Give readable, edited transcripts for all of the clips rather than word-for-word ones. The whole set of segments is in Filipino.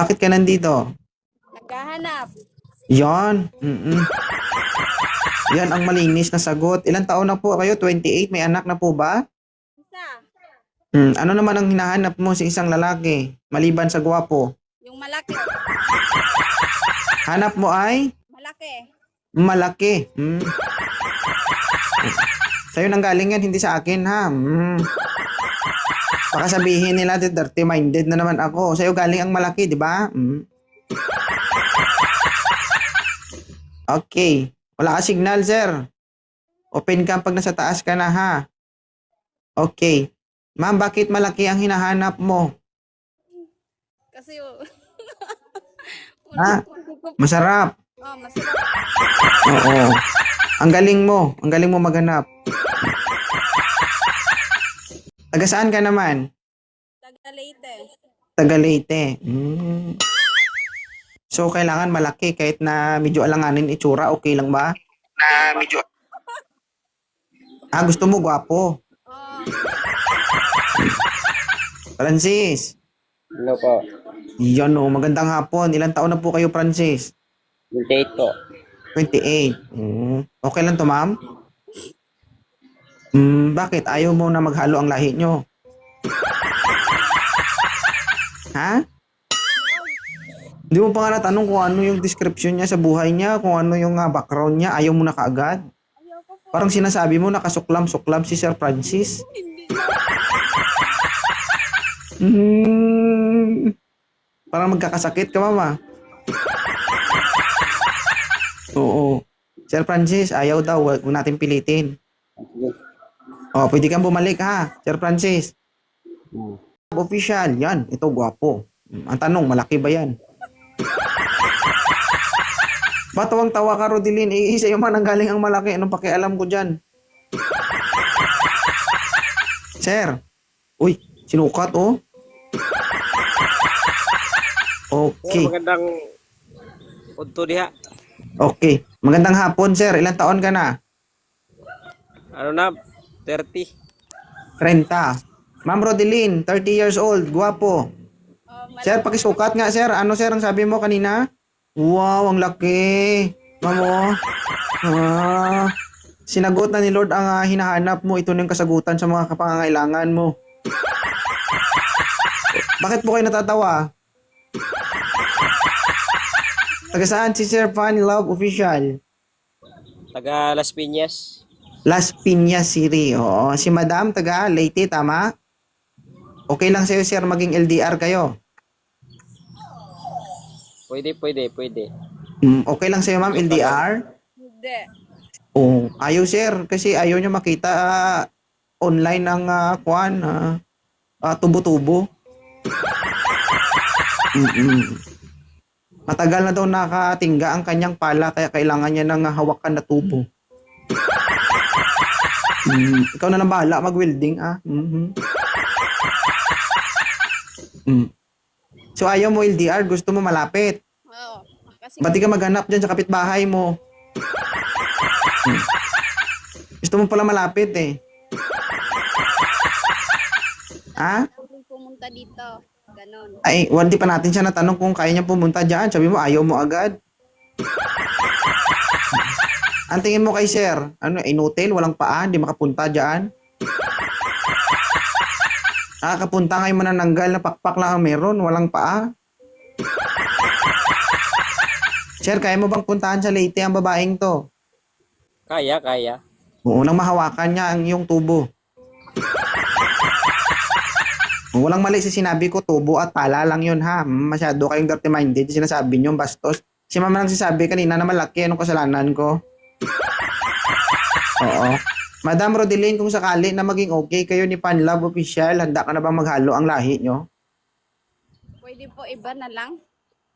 Bakit ka nandito? Naghahanap. Yon. Yan ang malinis na sagot. Ilang taon na po kayo? 28? May anak na po ba? Isa. Ano naman ang hinahanap mo sa isang lalaki? Maliban sa gwapo. Yung malaki. Hanap mo ay Malaki. malaki. Sa'yo nang galing yan, hindi sa akin ha. Baka sabihin nila, dirty-minded na naman ako. Sa'yo galing ang malaki, di ba? Okay. Wala ka signal, sir. Open cam pag nasa taas ka na, ha? Okay. Ma'am, bakit malaki ang hinahanap mo? Kasi Ha? Masarap. Oh, masarap. Oo. Ang galing mo. Ang galing mo maghanap. Taga saan ka naman? Taga Leyte. Taga Leyte. So, kailangan malaki kahit na medyo alanganin itsura. Okay lang ba? Na medyo... gusto mo gwapo. Oh, Francis. Hello po. Yan o, magandang hapon. Ilang taon na po kayo, Francis? 28 po. 28. Okay lang to, ma'am? Bakit? Ayaw mo na maghalo ang lahi nyo? Ha? Hindi mo pa nga natanong kung ano yung description niya sa buhay niya, kung ano yung background niya, ayaw mo na kaagad? ayoko po. Parang sinasabi mo nakasuklam-suklam si Sir Francis. Hindi. Parang magkakasakit ka, mama. Oo. Sir Francis, ayaw daw. Huwag natin pilitin. Sige. Pwede kang bumalik ha, Sir Francis. Official, yan. Ito, gwapo. Ang tanong, malaki ba yan? Batawang-tawa ka, Rodilin. Isa yung man ang galing ang malaki. Anong pakialam ko dyan? Sir. Uy, sinukat oh. Okay. Magandang punto diha. Okay. Magandang hapon, sir. Ilang taon ka na? Ano na? 30. 30. Ma'am Rodeline, 30 years old. Guwapo. Oh, Sir, pakisukat nga, sir. Ano, sir, ang sabi mo kanina? Wow, ang laki. Mamo. Sinagot na ni Lord ang hinahanap mo. Ito na yung kasagutan sa mga kapangangailangan mo. Bakit po kayo natatawa? Taga saan si Sir Fan Love Official? Taga Las Piñas. Las Piñas City. Oo. Si Madam, taga Leyte, tama? Okay lang sa'yo, sir, maging LDR kayo. Pwede. Okay lang sa'yo, ma'am, LDR? Hindi. Oo. Ayaw, sir, kasi ayaw nyo makita online ng tubo-tubo. Matagal na daw nakatingga ang kanyang pala, kaya kailangan niya ng hawakan na tubo. Ikaw na lang bahala mag-welding, So, ayaw mo LDR, gusto mo malapit. Oo. Kasi Ba't di ka maghanap dyan sa kapitbahay mo? Gusto mo pala malapit eh. Ha? kung pumunta dito. Ganon. Ay, hindi pa natin siya natanong kung kaya niya pumunta dyan. Sabi mo, ayaw mo agad. Ang tingin mo kay sir, inutil, walang paa, hindi makapunta dyan. Nakakapunta ngayon manananggal na pakpak lang ang meron, walang paa. Sir, kaya mo bang puntahan sa Leyte ang babaeng to? Kaya. Oo, nang mahawakan niya ang iyong tubo. Walang mali sa sinabi ko, tubo at pala lang yun ha. Masyado kayong dirty-minded, sinasabi niyo, bastos. Si mama nang sasabi kanina na malaki, anong kasalanan ko? Oo. Madam Rodeline, kung sakali na maging okay kayo ni Panlove Official, handa ka na bang maghalo ang lahi nyo? Pwede po iba na lang.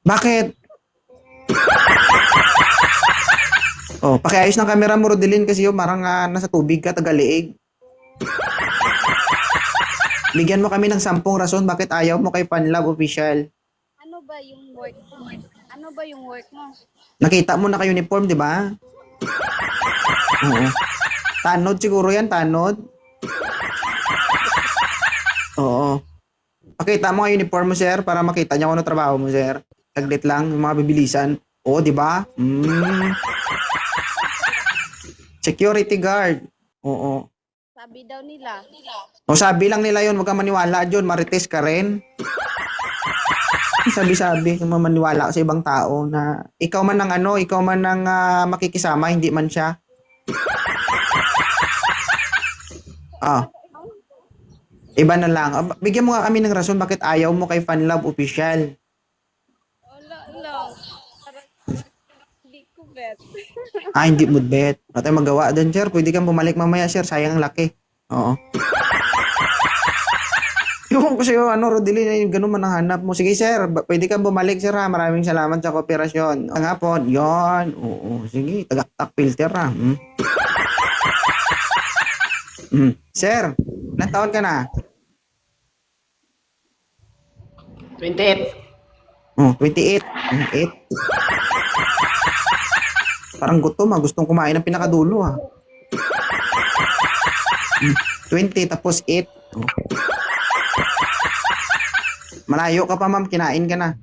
Bakit? Pakiayos ng camera mo, Rodeline, kasi yung parang nasa tubig ka, tagaliig. Bigyan mo kami ng 10 rason bakit ayaw mo kay Panlove Official. Ano ba yung work mo? Ano ba yung work mo? Nakita mo naka-uniform, di ba? Oo. Tanod siguro yan, tanod. Oo. Pakita mo ang uniform mo, sir, para makita niya kung ano trabaho mo, sir. Saglit lang, yung mga bibilisan. Oo, di ba? Security guard. Oo. Sabi daw nila. O sabi lang nila yun, huwag kang maniwala dyan, marites ka rin. Sabi-sabi, kung maniwala ka sa ibang tao na ikaw man ng ano, ikaw man ng makikisama, hindi man siya. Ah, iba na lang. Bigyan mo nga kami ng rason bakit ayaw mo kay Fanlove Official. Wala lang. Parang hindi ko bet. Hindi mo bet. Wala tayong magawa doon, sir. Pwede kang bumalik mamaya, sir. Sayang ang laki. Oo. Yung ko sa'yo, Rodeline, ganun man ang hanap mo. Sige, sir. Pwede kang bumalik, sir, ha. Maraming salamat sa kooperasyon. Ang hapon, yon. Oo. Sige, tagaktak filter, ha. Sir, ilang taon ka na? 28. Oh, 28. 8. Parang gutom, ha. Gustong kumain ng pinakadulo, ha. 20 tapos 8. Oh. Malayo ka pa, ma'am. Kinain ka na.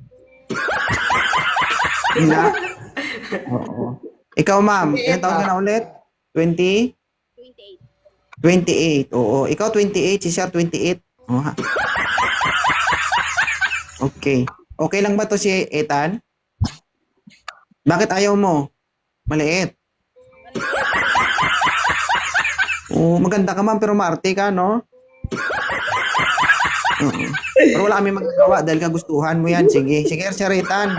Na? Oo. Ikaw, ma'am. Ilang taon ka na ulit? 20? 28. 28. Oo. Ikaw 28. Si Sir 28. Oh, ha. Okay. Okay lang ba to si Ethan? Bakit ayaw mo? Maliit. Oh, maganda ka, ma'am, pero maarte ka, no? Oo. Pero wala kami magagawa dahil kagustuhan mo yan. Sige, Sir Ethan.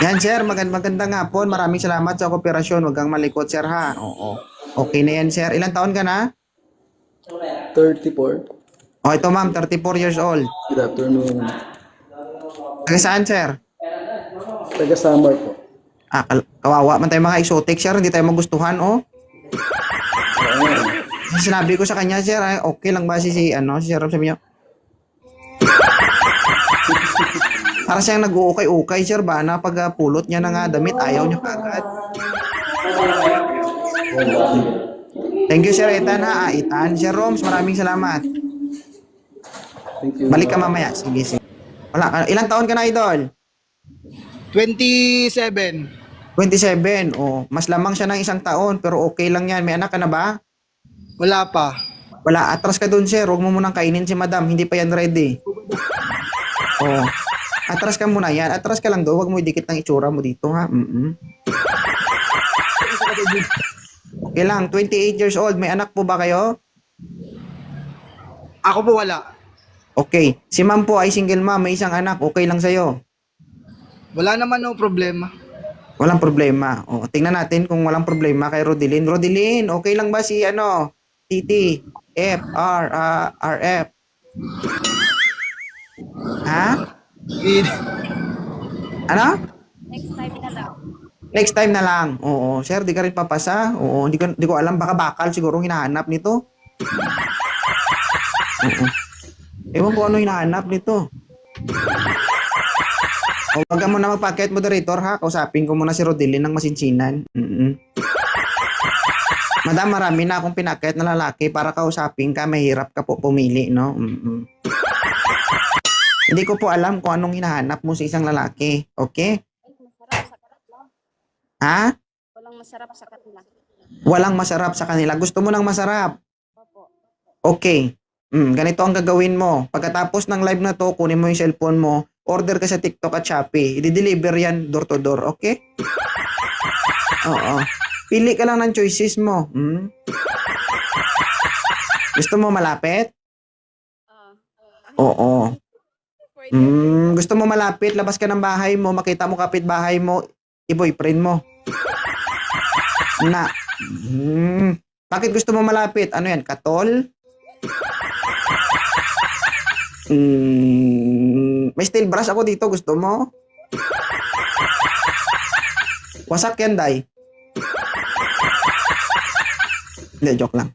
Yan, sir. Magandang hapon. Maraming salamat sa kooperasyon. Huwag kang malikot, sir, ha? Oo. Okay na yan, sir. Ilang taon ka na? 34. Oh, ito, ma'am. 34 years old. Good afternoon. Taga saan, sir? Taga Samar po. Kawawa man tayo mga exotic, sir. Hindi tayo magustuhan, oh. Sinabi ko sa kanya, sir, okay lang ba si Sir Rob, sabi niya. Para siyang nag-uukay-ukay, sir, ba, na pag pulot niya ng damit, ayaw niya kagad. Thank you, Sir Ethan, ha. Ethan, Sir Roms, maraming salamat. Thank you. Balik ka mamaya. Sige. Wala, ilang taon ka na, idol? 27. 27. Oh, mas lamang siya ng isang taon, pero okay lang yan. May anak ka na ba? Wala pa. Wala, atras ka dun, sir. Huwag mo munang kainin si madam. Hindi pa yan ready. Oh. Atras ka muna yan. Atras ka lang doon. Huwag mo idikit ng itsura mo dito, ha? Okay lang. 28 years old. May anak po ba kayo? Ako po wala. Okay. Si ma'am po ay single ma'am. May isang anak. Okay lang sa'yo. Wala naman no problema. Walang problema. O, tingnan natin kung walang problema kay Rodeline. Rodeline, okay lang ba si TT, F, RF? Ha? Ano? Next time na lang. Next time na lang. Oo, sir, di ka rin papasa. Oo, di ko alam, baka bakal siguro hinahanap nito. Oo. Ewan ko ano hinahanap nito. O, wag ka muna magpakit, moderator, ha? Kausapin ko muna si Rodeline ng masinsinan. Madam, marami na akong pinakit na lalaki para kausapin ka. Mahirap ka po pumili, no? Hindi ko po alam kung anong hinahanap mo sa isang lalaki. Okay? Masarap sa kanila. Ha? Walang masarap sa kanila. Walang masarap sa kanila. Gusto mo ng masarap? Opo. Okay. Ganito ang gagawin mo. Pagkatapos ng live na to, kunin mo yung cellphone mo, order ka sa TikTok at Shopee. I-deliver yan door to door, okay? Oo. Pili ka lang ng choices mo. Gusto mo malapit? Oo. Gusto mo malapit, labas ka ng bahay mo, makita mo kapitbahay mo, i-boyfriend mo. Na. Bakit gusto mo malapit? Ano yan? Katol? May steel brush ako dito. Gusto mo? Wasak yan, Day. Hindi, joke lang.